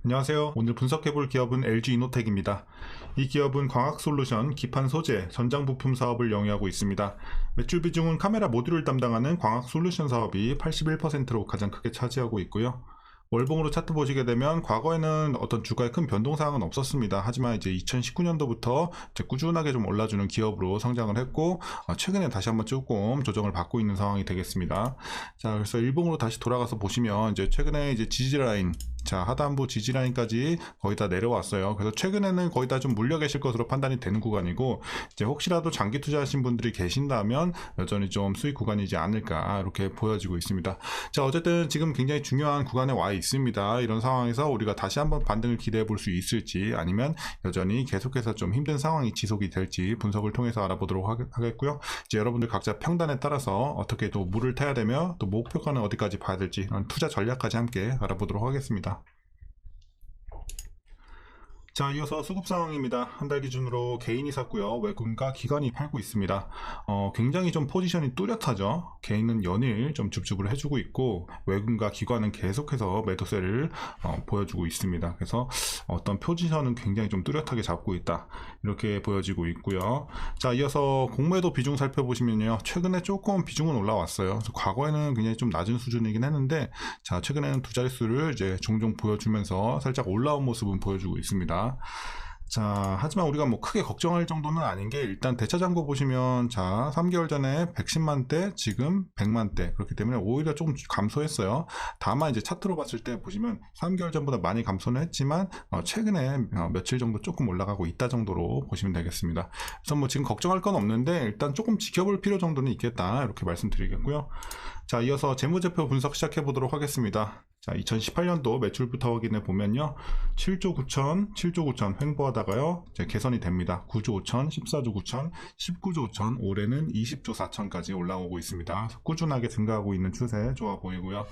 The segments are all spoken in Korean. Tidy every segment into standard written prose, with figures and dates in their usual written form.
안녕하세요. 오늘 분석해볼 기업은 LG이노텍입니다. 이 기업은 광학솔루션, 기판 소재, 전장 부품 사업을 영위하고 있습니다. 매출 비중은 카메라 모듈을 담당하는 광학솔루션 사업이 81%로 가장 크게 차지하고 있고요. 월봉으로 차트 보시게 되면 과거에는 어떤 주가에 큰 변동사항은 없었습니다. 하지만 이제 2019년도부터 꾸준하게 좀 올라주는 기업으로 성장을 했고, 최근에 다시 한번 조금 조정을 받고 있는 상황이 되겠습니다. 자, 그래서 일봉으로 다시 돌아가서 보시면 이제 최근에 이제 지지라인, 자, 하단부 지지라인까지 거의 다 내려왔어요. 그래서 최근에는 거의 다 좀 물려 계실 것으로 판단이 되는 구간이고, 이제 혹시라도 장기 투자하신 분들이 계신다면 여전히 좀 수익 구간이지 않을까 이렇게 보여지고 있습니다. 자, 어쨌든 지금 굉장히 중요한 구간에 와 있습니다. 이런 상황에서 우리가 다시 한번 반등을 기대해 볼 수 있을지, 아니면 여전히 계속해서 좀 힘든 상황이 지속이 될지 분석을 통해서 알아보도록 하겠고요. 이제 여러분들 각자 평단에 따라서 어떻게 또 물을 타야 되며 또 목표가는 어디까지 봐야 될지 투자 전략까지 함께 알아보도록 하겠습니다. 자, 이어서 수급 상황입니다. 한 달 기준으로 개인이 샀고요. 외국인과 기관이 팔고 있습니다. 굉장히 좀 포지션이 뚜렷하죠. 개인은 연일 좀 줍줍을 해주고 있고, 외국인과 기관은 계속해서 매도세를 보여주고 있습니다. 그래서 어떤 포지션은 굉장히 좀 뚜렷하게 잡고 있다, 이렇게 보여지고 있고요. 자, 이어서 공매도 비중 살펴보시면요, 최근에 조금 비중은 올라왔어요. 과거에는 굉장히 좀 낮은 수준이긴 했는데, 자, 최근에는 두 자릿수를 이제 종종 보여주면서 살짝 올라온 모습은 보여주고 있습니다. 자, 하지만 우리가 뭐 크게 걱정할 정도는 아닌 게, 일단 대차장고 보시면, 자, 3개월 전에 110만대, 지금 100만대, 그렇기 때문에 오히려 조금 감소했어요. 다만 이제 차트로 봤을 때 보시면 3개월 전보다 많이 감소는 했지만 최근에 며칠 정도 조금 올라가고 있다 정도로 보시면 되겠습니다. 그래서 뭐 지금 걱정할 건 없는데 일단 조금 지켜볼 필요 정도는 있겠다, 이렇게 말씀드리겠고요. 자, 이어서 재무제표 분석 시작해 보도록 하겠습니다. 자, 2018년도 매출부터 확인해 보면요, 7조 9천 횡보하다가요 이제 개선이 됩니다. 9조 5천, 14조 9천, 19조 5천, 올해는 20조 4천까지 올라오고 있습니다. 꾸준하게 증가하고 있는 추세 좋아 보이고요.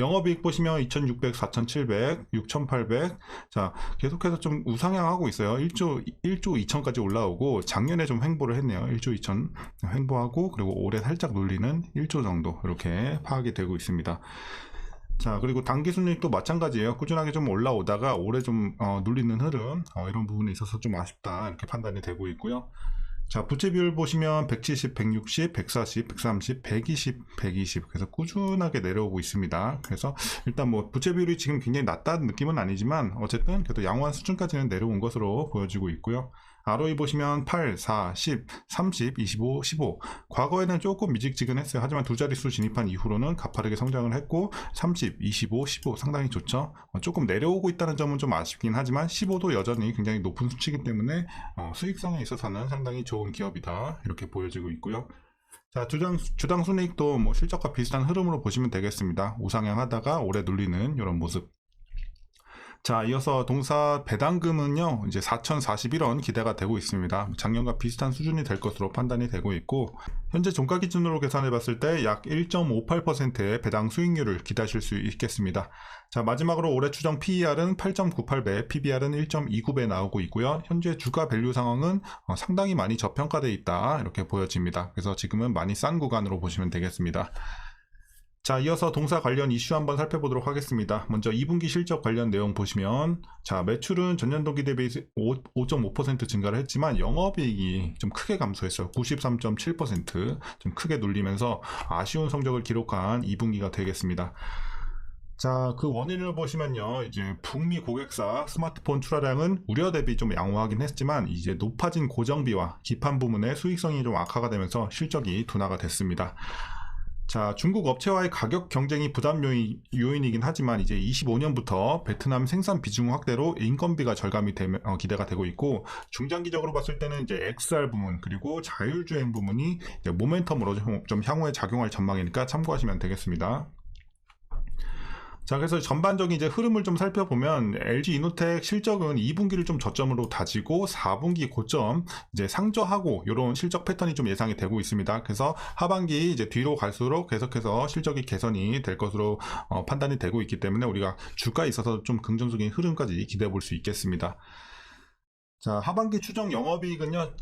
영업이익 보시면 2,600, 4,700, 6,800. 자, 계속해서 좀 우상향하고 있어요. 1조 2천까지 올라오고, 작년에 좀 횡보를 했네요. 1조 2천 횡보하고, 그리고 올해 살짝 눌리는 1조 정도, 이렇게 파악이 되고 있습니다. 자, 그리고 당기순이익도 마찬가지예요. 꾸준하게 좀 올라오다가 올해 좀 눌리는 흐름, 이런 부분에 있어서 좀 아쉽다, 이렇게 판단이 되고 있고요. 자, 부채 비율 보시면 170, 160, 140, 130, 120, 120. 그래서 꾸준하게 내려오고 있습니다. 그래서 일단 뭐 부채 비율이 지금 굉장히 낮다는 느낌은 아니지만 어쨌든 그래도 양호한 수준까지는 내려온 것으로 보여지고 있고요. ROE 보시면 8, 4, 10, 30, 25, 15. 과거에는 조금 미직지근했어요. 하지만 두 자릿수 진입한 이후로는 가파르게 성장을 했고, 30, 25, 15 상당히 좋죠. 조금 내려오고 있다는 점은 좀 아쉽긴 하지만 15도 여전히 굉장히 높은 수치이기 때문에 수익성에 있어서는 상당히 좋은 기업이다, 이렇게 보여지고 있고요. 자, 주당 순이익도 뭐 실적과 비슷한 흐름으로 보시면 되겠습니다. 우상향하다가 올해 눌리는 이런 모습. 자, 이어서 동사 배당금은요, 이제 4,041원 기대가 되고 있습니다. 작년과 비슷한 수준이 될 것으로 판단이 되고 있고, 현재 종가 기준으로 계산해 봤을 때 약 1.58%의 배당 수익률을 기대하실 수 있겠습니다. 자, 마지막으로 올해 추정 PER은 8.98배, PBR은 1.29배 나오고 있고요. 현재 주가 밸류 상황은 상당히 많이 저평가되어 있다, 이렇게 보여집니다. 그래서 지금은 많이 싼 구간으로 보시면 되겠습니다. 자, 이어서 동사 관련 이슈 한번 살펴보도록 하겠습니다. 먼저 2분기 실적 관련 내용 보시면, 자, 매출은 전년 동기 대비 5.5% 증가를 했지만 영업이익이 좀 크게 감소했어요. 93.7%, 좀 크게 눌리면서 아쉬운 성적을 기록한 2분기가 되겠습니다. 자, 그 원인을 보시면요, 이제 북미 고객사 스마트폰 출하량은 우려 대비 좀 양호하긴 했지만 이제 높아진 고정비와 기판 부문의 수익성이 좀 악화가 되면서 실적이 둔화가 됐습니다. 자, 중국 업체와의 가격 경쟁이 부담 요인이긴 하지만 이제 25년부터 베트남 생산 비중 확대로 인건비가 절감이 기대가 되고 있고, 중장기적으로 봤을 때는 이제 XR 부문 그리고 자율주행 부문이 이제 모멘텀으로 좀 향후에 작용할 전망이니까 참고하시면 되겠습니다. 자, 그래서 전반적인 이제 흐름을 좀 살펴보면 LG이노텍 실적은 2분기를 좀 저점으로 다지고 4분기 고점 이제 상저하고 이런 실적 패턴이 좀 예상이 되고 있습니다. 그래서 하반기 이제 뒤로 갈수록 계속해서 실적이 개선이 될 것으로 판단이 되고 있기 때문에 우리가 주가에 있어서 좀 긍정적인 흐름까지 기대해 볼 수 있겠습니다. 자, 하반기 추정 영업이익은요,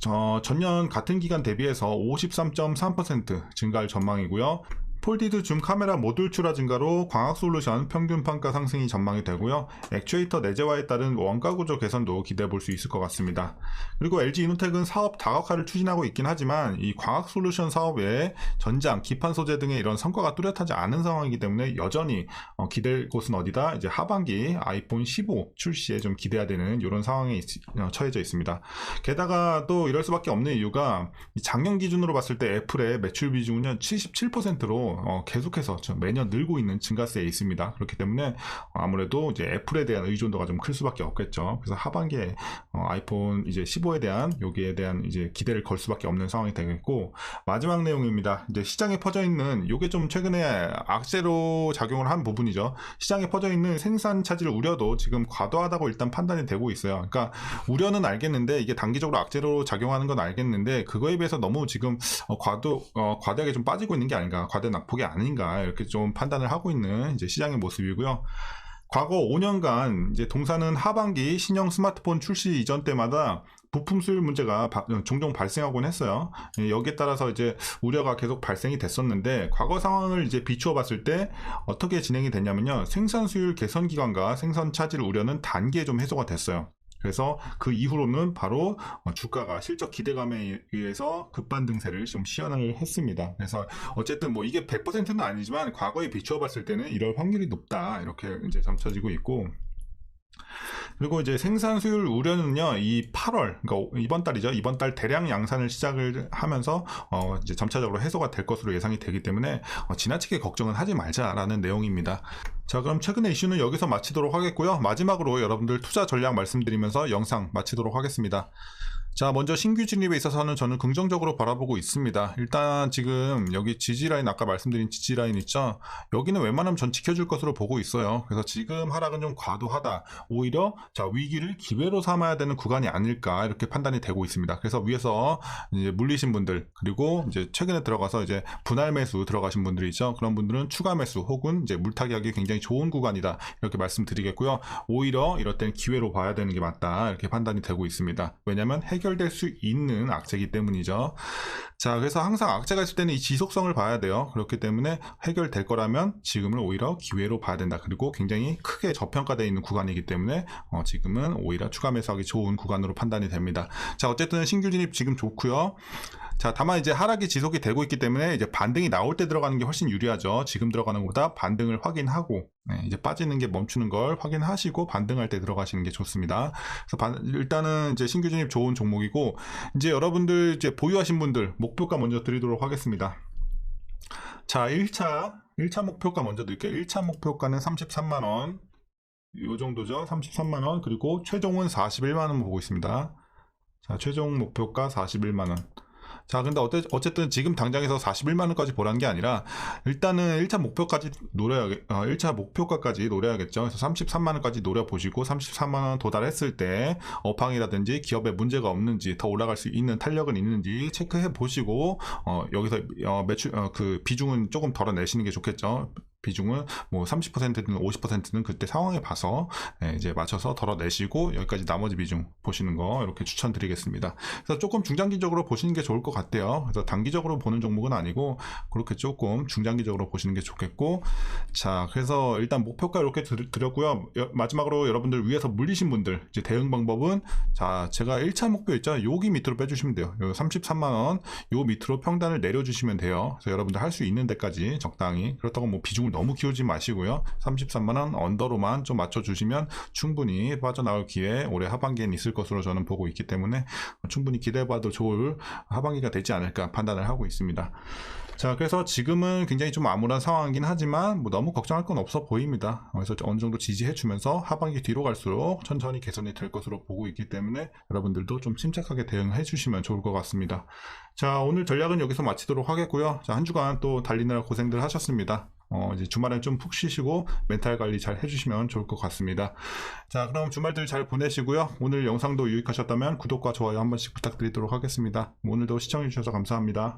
전년 같은 기간 대비해서 53.3% 증가할 전망이고요. 폴디드 줌 카메라 모듈 출하 증가로 광학 솔루션 평균 판가 상승이 전망이 되고요. 액추에이터 내재화에 따른 원가 구조 개선도 기대해 볼 수 있을 것 같습니다. 그리고 LG 이노텍은 사업 다각화를 추진하고 있긴 하지만 이 광학 솔루션 사업 외에 전장, 기판 소재 등의 이런 성과가 뚜렷하지 않은 상황이기 때문에 여전히 기댈 곳은 어디다? 이제 하반기 아이폰 15 출시에 좀 기대해야 되는 이런 상황에 처해져 있습니다. 게다가 또 이럴 수밖에 없는 이유가 작년 기준으로 봤을 때 애플의 매출 비중은 77%로 계속해서 매년 늘고 있는 증가세에 있습니다. 그렇기 때문에 아무래도 이제 애플에 대한 의존도가 좀 클 수밖에 없겠죠. 그래서 하반기에 아이폰 이제 15에 대한 여기에 대한 이제 기대를 걸 수밖에 없는 상황이 되겠고, 마지막 내용입니다. 이제 시장에 퍼져 있는 요게 좀 최근에 악재로 작용을 한 부분이죠. 시장에 퍼져 있는 생산 차질 우려도 지금 과도하다고 일단 판단이 되고 있어요. 그러니까 우려는 알겠는데 이게 단기적으로 악재로 작용하는 건 알겠는데 그거에 비해서 너무 지금 과도하게 좀 빠지고 있는 게 아닌가, 과대 낙폭이 아닌가 이렇게 좀 판단을 하고 있는 이제 시장의 모습이고요. 과거 5년간 이제 동사는 하반기 신형 스마트폰 출시 이전 때마다 부품 수율 문제가 종종 발생하곤 했어요. 여기에 따라서 이제 우려가 계속 발생이 됐었는데, 과거 상황을 이제 비추어 봤을 때 어떻게 진행이 됐냐면요. 생산 수율 개선 기간과 생산 차질 우려는 단기에 좀 해소가 됐어요. 그래서 그 이후로는 바로 주가가 실적 기대감에 의해서 급반등세를 좀 시연을 했습니다. 그래서 어쨌든 뭐 이게 100%는 아니지만 과거에 비추어 봤을 때는 이럴 확률이 높다 이렇게 이제 점쳐지고 있고, 그리고 이제 생산 수율 우려는요, 이 8월, 그러니까 이번 달이죠. 이번 달 대량 양산을 시작을 하면서 이제 점차적으로 해소가 될 것으로 예상이 되기 때문에 지나치게 걱정은 하지 말자라는 내용입니다. 자, 그럼 최근의 이슈는 여기서 마치도록 하겠고요. 마지막으로 여러분들 투자 전략 말씀드리면서 영상 마치도록 하겠습니다. 자, 먼저 신규 진입에 있어서는 저는 긍정적으로 바라보고 있습니다. 일단 지금 여기 지지라인, 아까 말씀드린 지지라인 있죠? 여기는 웬만하면 전 지켜줄 것으로 보고 있어요. 그래서 지금 하락은 좀 과도하다. 오히려 자, 위기를 기회로 삼아야 되는 구간이 아닐까 이렇게 판단이 되고 있습니다. 그래서 위에서 이제 물리신 분들, 그리고 이제 최근에 들어가서 이제 분할 매수 들어가신 분들이 있죠. 그런 분들은 추가 매수 혹은 이제 물타기하기 굉장히 좋은 구간이다 이렇게 말씀드리겠고요. 오히려 이럴 때는 기회로 봐야 되는 게 맞다 이렇게 판단이 되고 있습니다. 왜냐하면 해결될 수 있는 악재이기 때문이죠. 자, 그래서 항상 악재가 있을 때는 이 지속성을 봐야 돼요. 그렇기 때문에 해결될 거라면 지금을 오히려 기회로 봐야 된다. 그리고 굉장히 크게 저평가되어 있는 구간이기 때문에 지금은 오히려 추가 매수하기 좋은 구간으로 판단이 됩니다. 자, 어쨌든 신규 진입 지금 좋고요. 자, 다만 이제 하락이 지속이 되고 있기 때문에 이제 반등이 나올 때 들어가는 게 훨씬 유리하죠. 지금 들어가는 것보다 반등을 확인하고 이제 빠지는 게 멈추는 걸 확인하시고 반등할 때 들어가시는 게 좋습니다. 그래서 일단은 이제 신규 진입 좋은 종목이고, 이제 여러분들 이제 보유하신 분들 목표가 먼저 드리도록 하겠습니다. 자, 1차 목표가 먼저 드릴게요. 1차 목표가는 33만원 요 정도죠. 33만원. 그리고 최종은 41만원 보고 있습니다. 자, 최종 목표가 41만원. 자, 근데 어쨌든 지금 당장에서 41만원까지 보라는 게 아니라 일단은 1차 목표까지 1차 목표가까지 노려야겠죠. 그래서 33만원까지 노려보시고 33만원 도달했을 때 업황이라든지 기업에 문제가 없는지, 더 올라갈 수 있는 탄력은 있는지 체크해 보시고 여기서 매출 그 비중은 조금 덜어내시는 게 좋겠죠. 비중은 뭐 30%든 50%는 그때 상황에 봐서 이제 맞춰서 덜어내시고 여기까지 나머지 비중 보시는 거 이렇게 추천드리겠습니다. 그래서 조금 중장기적으로 보시는 게 좋을 것 같아요. 그래서 단기적으로 보는 종목은 아니고 그렇게 조금 중장기적으로 보시는 게 좋겠고, 자, 그래서 일단 목표가 이렇게 드렸고요. 마지막으로 여러분들 위에서 물리신 분들 이제 대응 방법은, 자, 제가 1차 목표 있죠. 여기 밑으로 빼주시면 돼요. 33만원 요 밑으로 평단을 내려주시면 돼요. 그래서 여러분들 할 수 있는 데까지 적당히, 그렇다고 뭐 비중을 너무 키우지 마시고요. 33만원 언더로만 좀 맞춰주시면 충분히 빠져나올 기회 올해 하반기엔 있을 것으로 저는 보고 있기 때문에 충분히 기대해봐도 좋을 하반기가 되지 않을까 판단을 하고 있습니다. 자, 그래서 지금은 굉장히 좀 암울한 상황이긴 하지만 뭐 너무 걱정할 건 없어 보입니다. 그래서 어느 정도 지지해주면서 하반기 뒤로 갈수록 천천히 개선이 될 것으로 보고 있기 때문에 여러분들도 좀 침착하게 대응해 주시면 좋을 것 같습니다. 자, 오늘 전략은 여기서 마치도록 하겠고요. 자, 한 주간 또 달리느라 고생들 하셨습니다. 이제 주말에 좀 푹 쉬시고 멘탈 관리 잘 해주시면 좋을 것 같습니다. 자, 그럼 주말들 잘 보내시고요. 오늘 영상도 유익하셨다면 구독과 좋아요 한 번씩 부탁드리도록 하겠습니다. 오늘도 시청해주셔서 감사합니다.